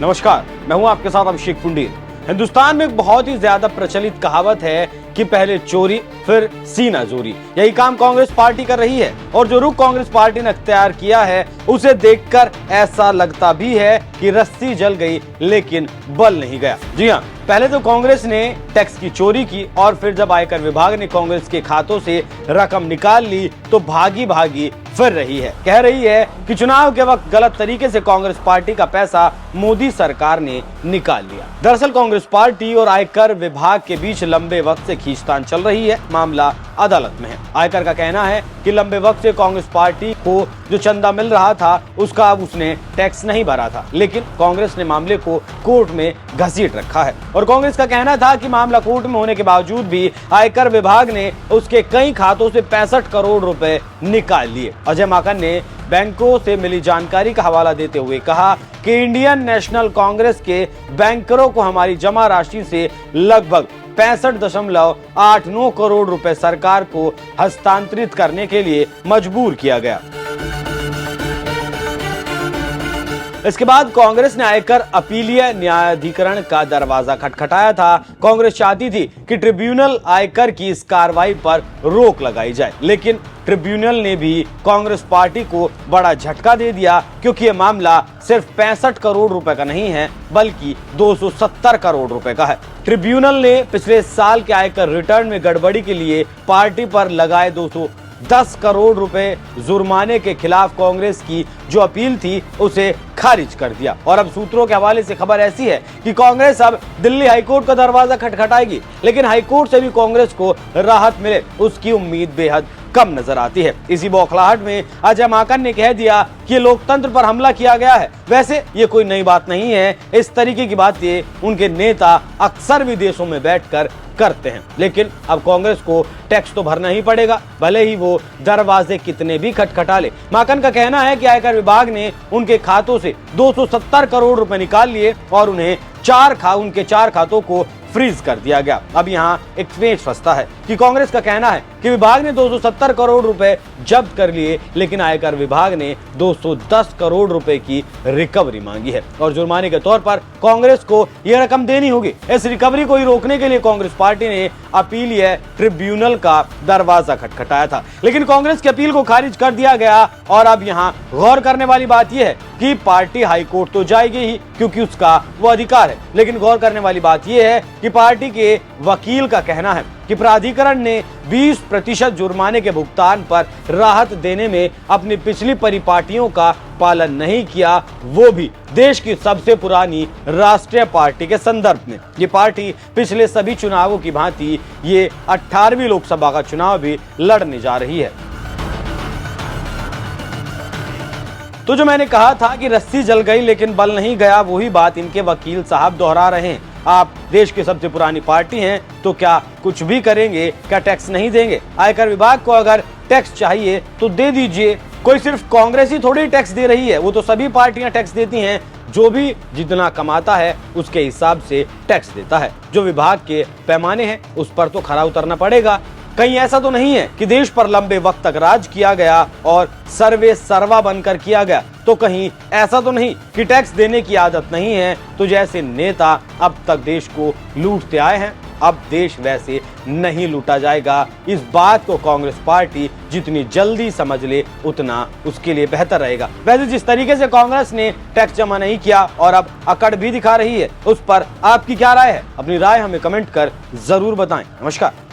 नमस्कार, मैं हूं आपके साथ अभिषेक पुंडीर। हिंदुस्तान में एक बहुत ही ज्यादा प्रचलित कहावत है कि पहले चोरी फिर सीना जोरी। यही काम कांग्रेस पार्टी कर रही है और जो रुख कांग्रेस पार्टी ने अख्तियार किया है उसे देखकर ऐसा लगता भी है कि रस्सी जल गई लेकिन बल नहीं गया। जी हाँ, पहले तो कांग्रेस ने टैक्स की चोरी की और फिर जब आयकर विभाग ने कांग्रेस के खातों से रकम निकाल ली तो भागी भागी फिर रही है। कह रही है कि चुनाव के वक्त गलत तरीके से कांग्रेस पार्टी का पैसा मोदी सरकार ने निकाल लिया। दरअसल कांग्रेस पार्टी और आयकर विभाग के बीच लंबे वक्त से खींचतान चल रही है। मामला अदालत में है। आयकर का कहना है कि लंबे वक्त से कांग्रेस पार्टी को जो चंदा मिल रहा था उसका अब उसने टैक्स नहीं भरा था, लेकिन कांग्रेस ने मामले को कोर्ट में घसीट रखा है। और कांग्रेस का कहना था कि मामला कोर्ट में होने के बावजूद भी आयकर विभाग ने उसके कई खातों से 65 करोड़ रुपए निकाल लिए। अजय माकन ने बैंकों से मिली जानकारी का हवाला देते हुए कहा कि इंडियन नेशनल कांग्रेस के बैंकरों को हमारी जमा राशि से लगभग 65.89 करोड़ रुपए सरकार को हस्तांतरित करने के लिए मजबूर किया गया। इसके बाद कांग्रेस ने आयकर अपीलीय न्यायाधिकरण का दरवाजा खटखटाया था। कांग्रेस चाहती थी कि ट्रिब्यूनल आयकर की इस कार्रवाई पर रोक लगाई जाए, लेकिन ट्रिब्यूनल ने भी कांग्रेस पार्टी को बड़ा झटका दे दिया, क्योंकि यह मामला सिर्फ 65 करोड़ रुपए का नहीं है बल्कि 270 करोड़ रुपए का है। ट्रिब्यूनल ने पिछले साल के आयकर रिटर्न में गड़बड़ी के लिए पार्टी पर लगाए 210 करोड़ रुपए जुर्माने के खिलाफ कांग्रेस की जो अपील थी उसे खारिज कर दिया। और अब सूत्रों के हवाले से खबर ऐसी है कि कांग्रेस अब दिल्ली हाईकोर्ट का दरवाजा खटखटाएगी, लेकिन हाईकोर्ट से भी कांग्रेस को राहत मिले उसकी उम्मीद बेहद कम नजर आती है। इसी बौखलाहट में अजय माकन ने कह दिया कि लोकतंत्र पर हमला किया गया है। वैसे ये कोई नई बात नहीं है, इस तरीके की बातें उनके नेता अक्सर विदेशों में बैठकर करते हैं, लेकिन अब कांग्रेस को टैक्स तो भरना ही पड़ेगा, भले ही वो दरवाजे कितने भी खटखटा ले। माकन का कहना है कि आयकर विभाग ने उनके खातों से 270 करोड़ रुपए निकाल लिए और उनके 4 खातों को फ्रीज कर दिया गया। अब यहाँ एक पेच फंसता है कि कांग्रेस का कहना है कि विभाग ने 270 करोड़ रुपए जब्त कर लिए, लेकिन आयकर विभाग ने 210 करोड़ रुपए की रिकवरी मांगी है और जुर्माने के तौर पर कांग्रेस को यह रकम देनी होगी। इस रिकवरी को ही रोकने के लिए कांग्रेस पार्टी ने अपीलीय ट्रिब्यूनल का दरवाजा खटखटाया था, लेकिन कांग्रेस की अपील को खारिज कर दिया गया। और अब यहाँ गौर करने वाली बात यह है कि पार्टी हाईकोर्ट तो जाएगी ही, क्योंकि उसका वो अधिकार है, लेकिन गौर करने वाली बात यह है कि पार्टी के वकील का कहना है कि प्राधिकरण ने 20% जुर्माने के भुगतान पर राहत देने में अपनी पिछली परिपाटियों का पालन नहीं किया, वो भी देश की सबसे पुरानी राष्ट्रीय पार्टी के संदर्भ में। ये पार्टी पिछले सभी चुनावों की भांति ये 18वीं लोकसभा का चुनाव भी लड़ने जा रही है। तो जो मैंने कहा था कि रस्सी जल गई लेकिन बल नहीं गया, वही बात इनके वकील साहब दोहरा रहे हैं। आप देश की सबसे पुरानी पार्टी हैं तो क्या कुछ भी करेंगे? क्या टैक्स नहीं देंगे? आयकर विभाग को अगर टैक्स चाहिए तो दे दीजिए। कोई सिर्फ कांग्रेस ही थोड़ी टैक्स दे रही है, वो तो सभी पार्टियां टैक्स देती हैं। जो भी जितना कमाता है उसके हिसाब से टैक्स देता है। जो विभाग के पैमाने हैं उस पर तो खरा उतरना पड़ेगा। कहीं ऐसा तो नहीं है कि देश पर लंबे वक्त तक राज किया गया और सर्वे सर्वा बनकर किया गया, तो कहीं ऐसा तो नहीं कि टैक्स देने की आदत नहीं है। तो जैसे नेता अब तक देश को लूटते आए हैं, अब देश वैसे नहीं लूटा जाएगा। इस बात को कांग्रेस पार्टी जितनी जल्दी समझ ले उतना उसके लिए बेहतर रहेगा। वैसे जिस तरीके से कांग्रेस ने टैक्स जमा नहीं किया और अब अकड़ भी दिखा रही है, उस पर आपकी क्या राय है? अपनी राय हमें कमेंट कर जरूर बताएं। नमस्कार।